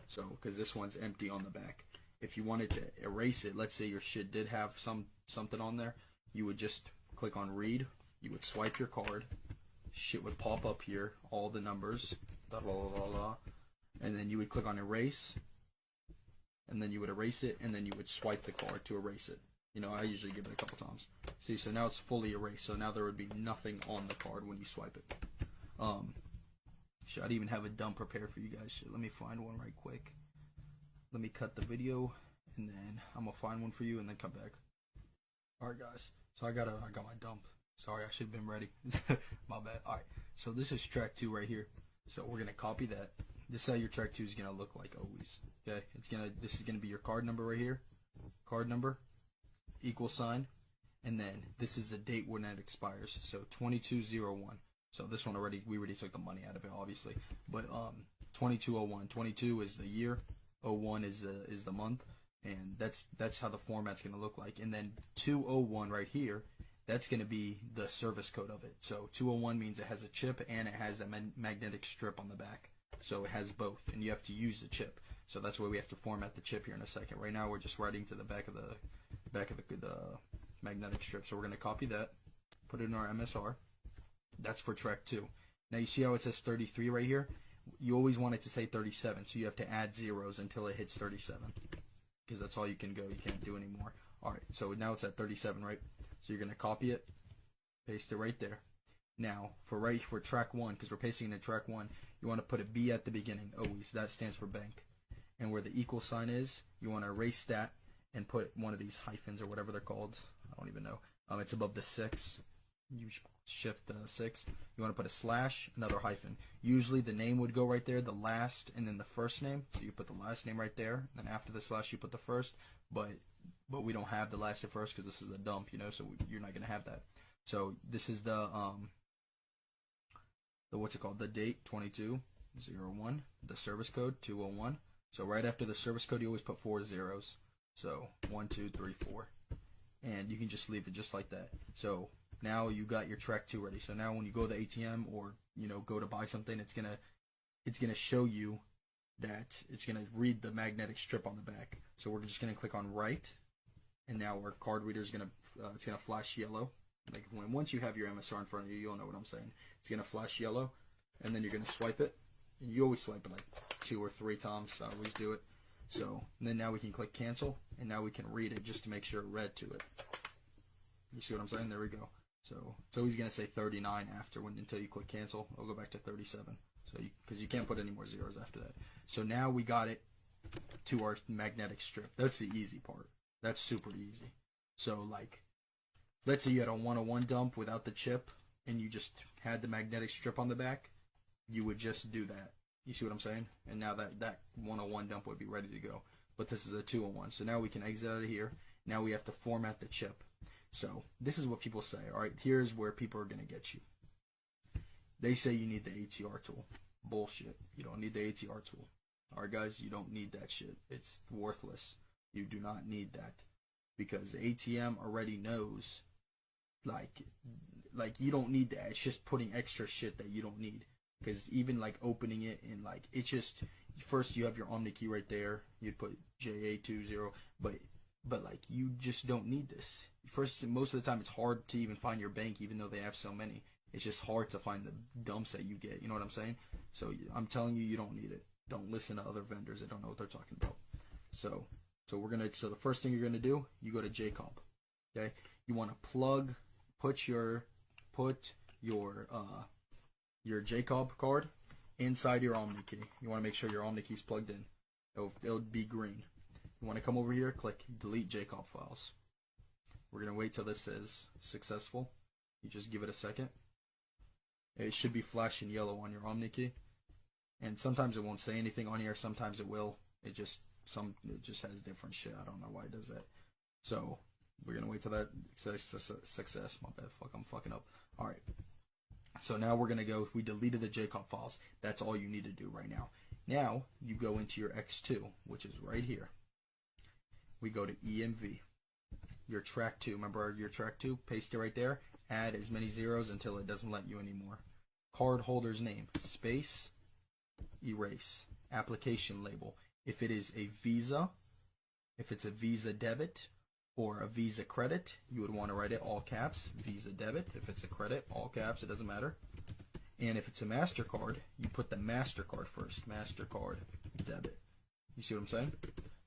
So, because this one's empty on the back. If you wanted to erase it, let's say your shit did have something on there, you would just click on read. You would swipe your card. Shit would pop up here, all the numbers, blah, blah, blah, blah, blah. And then you would click on erase, and then you would erase it, and then you would swipe the card to erase it. You know, I usually give it a couple times. See, so now it's fully erased. So now there would be nothing on the card when you swipe it. I'd even have a dump prepared for you guys. Shit, let me find one right quick. Let me cut the video, and then I'm gonna find one for you, and then come back. All right, guys. So I got my dump. Sorry, I should have been ready. My bad. All right. So this is track 2 right here. So we're gonna copy that. This is how your track 2 is gonna look like always. Okay. This is gonna be your card number right here. Card number, equal sign, and then this is the date when it expires. So 2201. So this one we already took the money out of it, obviously. But 2201. 22 is the year. 01 is the month, and that's how the format's gonna look like. And then 201 right here, that's gonna be the service code of it. So 201 means it has a chip and it has that magnetic strip on the back. So it has both, and you have to use the chip. So that's why we have to format the chip here in a second. Right now we're just writing to the back of the magnetic strip. So we're gonna copy that, put it in our MSR. That's for track 2. Now you see how it says 33 right here? You always want it to say 37, so you have to add zeros until it hits 37, because that's all you can go. You can't do any more. All right, so now it's at 37, right? So you're gonna copy it, paste it right there. Now for track 1, because we're pasting it in track 1, you want to put a B at the beginning always. That stands for bank. And where the equal sign is, you want to erase that and put one of these hyphens or whatever they're called. I don't even know. It's above the 6. You shift 6. You want to put a slash, another hyphen. Usually the name would go right there, the last, and then the first name. So you put the last name right there. And then after the slash, you put the first. But we don't have the last and first because this is a dump, you know. So you're not gonna have that. So this is the what's it called? The date 2201. The service code 201. So right after the service code, you always put 4 zeros. So 1, 2, 3, 4, and you can just leave it just like that. So now you got your track 2 ready. So now when you go to the ATM or go to buy something, it's gonna show you that it's gonna read the magnetic strip on the back. So we're just gonna click on write, and now our card reader is gonna flash yellow. Like once you have your MSR in front of you, you'll know what I'm saying. It's gonna flash yellow, and then you're gonna swipe it. And you always swipe it like 2 or 3 times. So I always do it. So then now we can click cancel, and now we can read it just to make sure it read to it. You see what I'm saying? There we go. So it's always gonna say 39 after until you click cancel. I'll go back to 37. So because you can't put any more zeros after that. So now we got it to our magnetic strip. That's the easy part. That's super easy. So like, let's say you had a 101 dump without the chip, and you just had the magnetic strip on the back. You would just do that. You see what I'm saying? And now that 101 dump would be ready to go. But this is a 201. So now we can exit out of here. Now we have to format the chip. So this is what people say. All right, here's where people are going to get you. They say you need the ATR tool. Bullshit. You don't need the ATR tool. All right, guys, you don't need that shit. It's worthless. You do not need that. Because the ATM already knows, like you don't need that. It's just putting extra shit that you don't need. Because even like opening it and like it's just first you have your Omni key right there. You'd put JA20, but like you just don't need this. First, most of the time it's hard to even find your bank, even though they have so many. It's just hard to find the dumps that you get. You know what I'm saying? So I'm telling you, you don't need it. Don't listen to other vendors that don't know what they're talking about. So the first thing you're gonna do, you go to JCOB. Okay, you want to put your JCOB card inside your Omni key. You want to make sure your Omni key is plugged in. It'll be green. You want to come over here, click delete JCOB files. We're going to wait till this says successful. You just give it a second. It should be flashing yellow on your Omni key. And sometimes it won't say anything on here, sometimes it will. It just has different shit. I don't know why it does that. So we're going to wait till that says success. My bad, I'm fucking up. All right. So now we're going to go, we deleted the JCOB files. That's all you need to do right now. Now you go into your X2, which is right here. We go to EMV. Your track 2, remember your track 2? Paste it right there. Add as many zeros until it doesn't let you anymore. Card holder's name, space, erase. Application label. If it is a Visa, if it's a Visa debit or a Visa credit, you would want to write it all caps, Visa debit. If it's a credit, all caps, it doesn't matter. And if it's a MasterCard, you put the MasterCard first, MasterCard debit. You see what I'm saying?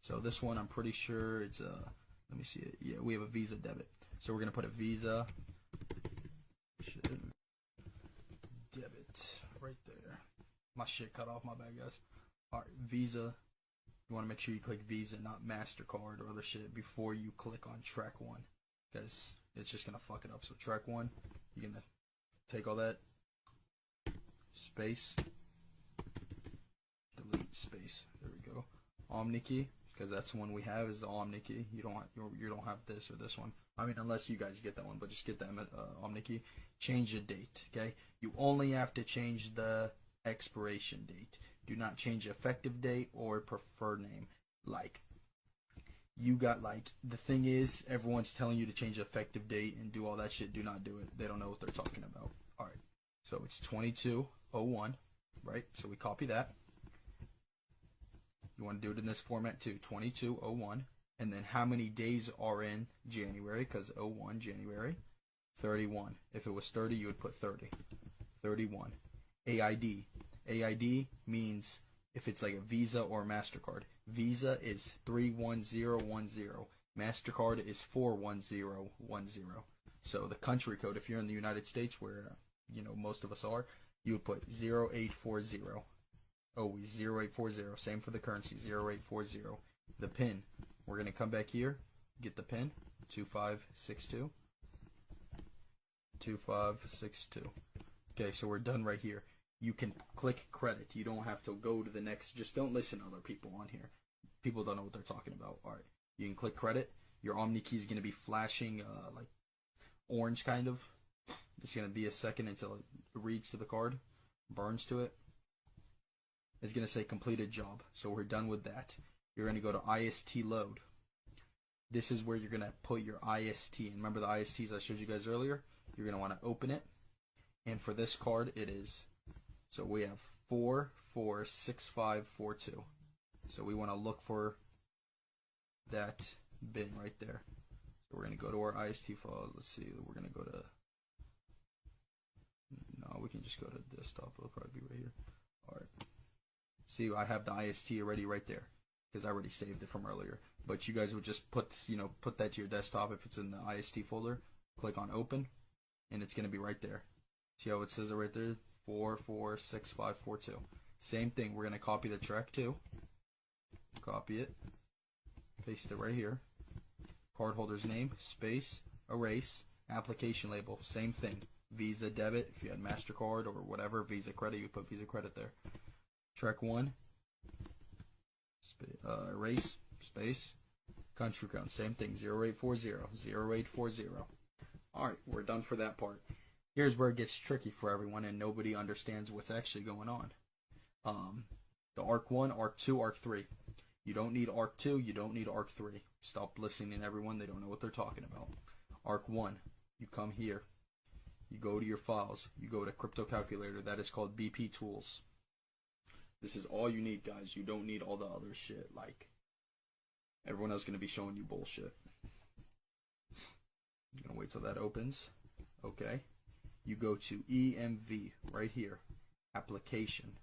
So this one, I'm pretty sure it's a, let me see it. Yeah, we have a Visa debit. So we're going to put a Visa debit right there. My shit cut off, my bad, guys. All right, Visa. You want to make sure you click Visa, not MasterCard or other shit before you click on track 1, because it's just going to fuck it up. So track 1, you're going to take all that, space, delete, space. There we go. OmniKey, because that's the one we have, is the OmniKey. You don't have this or this one. I mean, unless you guys get that one, but just get that OmniKey. Change the date, okay? You only have to change the expiration date. Do not change effective date or preferred name. Like, you got, like, the thing is, everyone's telling you to change effective date and do all that shit. Do not do it. They don't know what they're talking about. All right. So it's 2201, right? So we copy that. You want to do it in this format too, 2201. And then how many days are in January, because 01, January. 31. If it was 30, you would put 30. 31. AID. AID means if it's like a Visa or a MasterCard. Visa is 31010. MasterCard is 41010. So the country code, if you're in the United States, where most of us are, you would put 0840. Always 0840. Same for the currency, 0840. The PIN, we're going to come back here, get the PIN, 2562. 2562. Okay, so we're done right here. You can click credit. You don't have to go to the next. Just don't listen to other people on here. People don't know what they're talking about. All right, you can click credit. Your OmniKey is going to be flashing like orange kind of. It's going to be a second until it reads to the card, burns to it. It's going to say completed job. So we're done with that. You're going to go to IST load. This is where you're going to put your IST. And remember the ISTs I showed you guys earlier? You're going to want to open it. And for this card, it is. So we have 446542. So we want to look for that bin right there. So we're going to go to our IST files. Let's see. We're going to go to. No, we can just go to desktop. It'll probably be right here. All right. See, I have the IST already right there because I already saved it from earlier. But you guys would just put that to your desktop if it's in the IST folder. Click on open, and it's going to be right there. See how it says it right there? 446542. Same thing. We're going to copy the track 2. Copy it. Paste it right here. Cardholder's name, space, erase, application label. Same thing. Visa debit. If you had MasterCard or whatever, Visa credit, you put Visa credit there. Track 1. Erase, space, country code. Same thing. 0840. 0840. Alright, we're done for that part. Here's where it gets tricky for everyone and nobody understands what's actually going on. The ARC 1, ARC 2, ARC 3. You don't need ARC 2, you don't need ARC 3. Stop listening to everyone, they don't know what they're talking about. ARC 1, you come here. You go to your files. You go to crypto calculator. That is called BP tools. This is all you need, guys. You don't need all the other shit. Like, everyone else is going to be showing you bullshit. I'm going to wait till that opens. Okay. You go to EMV right here. Application.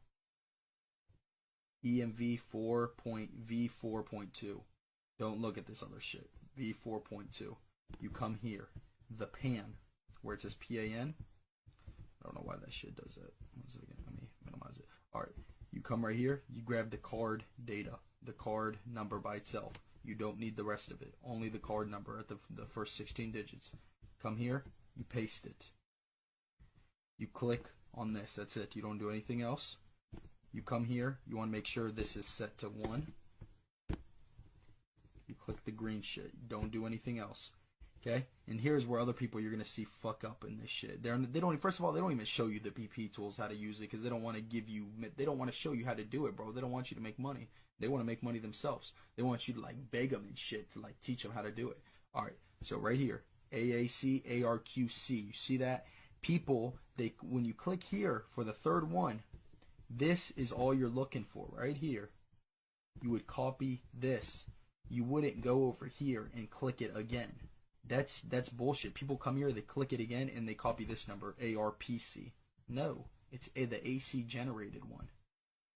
EMV 4.V4.2. Don't look at this other shit. V4.2. You come here. The PAN. Where it says PAN. I don't know why that shit does that. What is it again? Let me minimize it. Alright. You come right here. You grab the card data. The card number by itself. You don't need the rest of it. Only the card number at the first 16 digits. Come here. You paste it. You click on this. That's it. You don't do anything else. You come here. You want to make sure this is set to 1. You click the green shit. Don't do anything else. Okay? And here's where other people you're going to see fuck up in this shit. They don't, first of all, they don't even show you the BP tools, how to use it, because they don't want to give you, they don't want to show you how to do it, bro. They don't want you to make money. They want to make money themselves. They want you to, like, beg them and shit to, like, teach them how to do it. All right. So right here, AAC, ARQC. You see that? People, when you click here for the third one, this is all you're looking for right here. You would copy this. You wouldn't go over here and click it again. That's bullshit. People come here, they click it again, and they copy this number, ARPC. No, it's the AC generated one.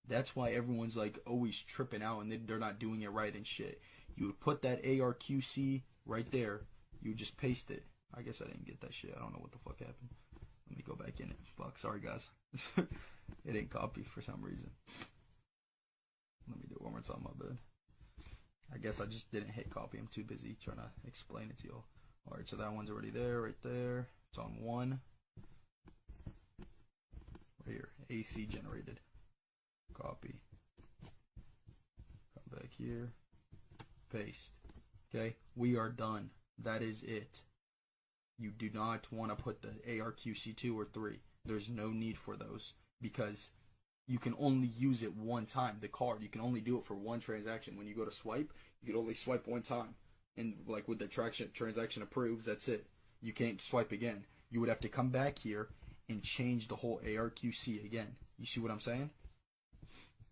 That's why everyone's like always tripping out and they're not doing it right and shit. You would put that ARQC right there. You would just paste it. I guess I didn't get that shit. I don't know what the fuck happened. Let me go back in it. Fuck, sorry guys. It didn't copy for some reason. Let me do it one more time, my bad. I guess I just didn't hit copy. I'm too busy trying to explain it to y'all. Alright, so that one's already there, right there. It's on 1. Right here, AC generated. Copy. Come back here. Paste. Okay, we are done. That is it. You do not want to put the ARQC2 or 3. There's no need for those because you can only use it one time. The card, you can only do it for one transaction. When you go to swipe, you can only swipe one time. And like with the transaction approves, that's it. You can't swipe again. You would have to come back here and change the whole ARQC again. You see what I'm saying?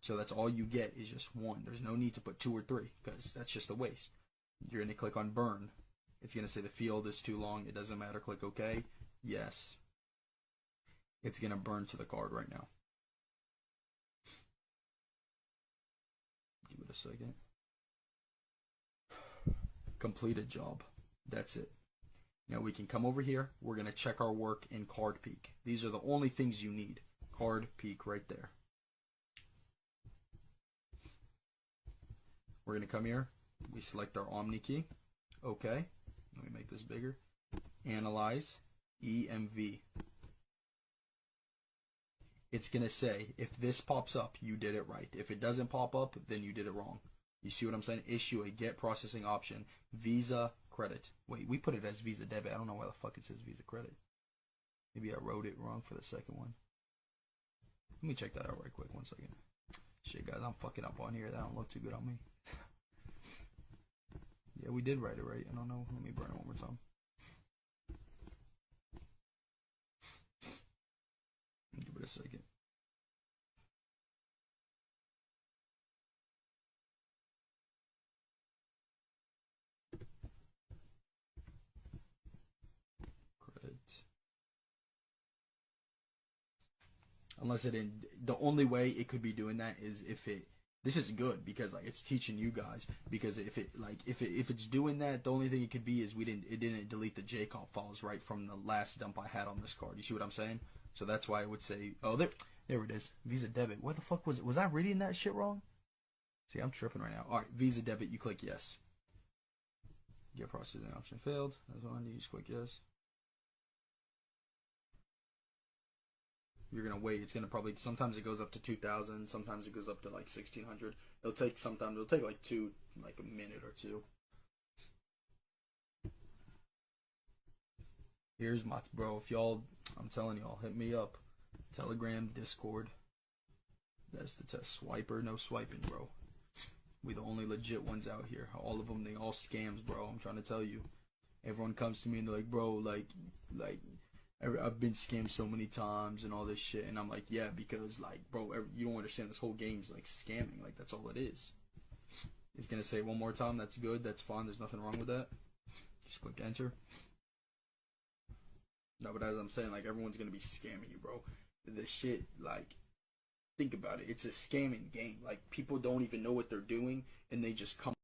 So that's all you get is just one. There's no need to put 2 or 3 because that's just a waste. You're going to click on burn. It's going to say the field is too long. It doesn't matter. Click OK. Yes. It's going to burn to the card right now. Give it a second. Completed job. That's it. Now we can come over here. We're going to check our work in Card Peek. These are the only things you need. Card Peek right there. We're going to come here. We select our Omni key. OK. Let me make this bigger. Analyze. EMV. It's going to say, if this pops up, you did it right. If it doesn't pop up, then you did it wrong. You see what I'm saying? Issue a get processing option. Visa credit. Wait, we put it as Visa debit. I don't know why the fuck it says Visa credit. Maybe I wrote it wrong for the second one. Let me check that out right quick. 1 second. Shit, guys, I'm fucking up on here. That don't look too good on me. Yeah, we did write it right. I don't know. Let me burn it one more time. Give it a second. Credit. Unless it didn't. The only way it could be doing that is if it. This is good because like it's teaching you guys because if it's doing that, the only thing it could be is it didn't delete the JCOP files right from the last dump I had on this card. You see what I'm saying? So that's why I would say, oh, there it is. Visa debit. What the fuck was it? Was I reading that shit wrong? See, I'm tripping right now. All right, Visa debit. You click yes. Get processing option failed. That's one. You just click yes. You're gonna wait. It's gonna probably sometimes it goes up to 2,000. Sometimes it goes up to like 1,600. It'll take like a minute or two. Here's my bro. If y'all, I'm telling y'all, hit me up. Telegram, Discord. That's the test. Swiper, no swiping, bro. We the only legit ones out here. All of them, they all scams, bro. I'm trying to tell you. Everyone comes to me and they're like, bro, like I've been scammed so many times and all this shit, and I'm like, yeah, because like, bro, you don't understand. This whole game's like scamming. Like that's all it is. It's gonna say one more time. That's good. That's fine. There's nothing wrong with that. Just click enter. No, but as I'm saying, like everyone's gonna be scamming you, bro. The shit, like, think about it. It's a scamming game. Like people don't even know what they're doing, and they just come.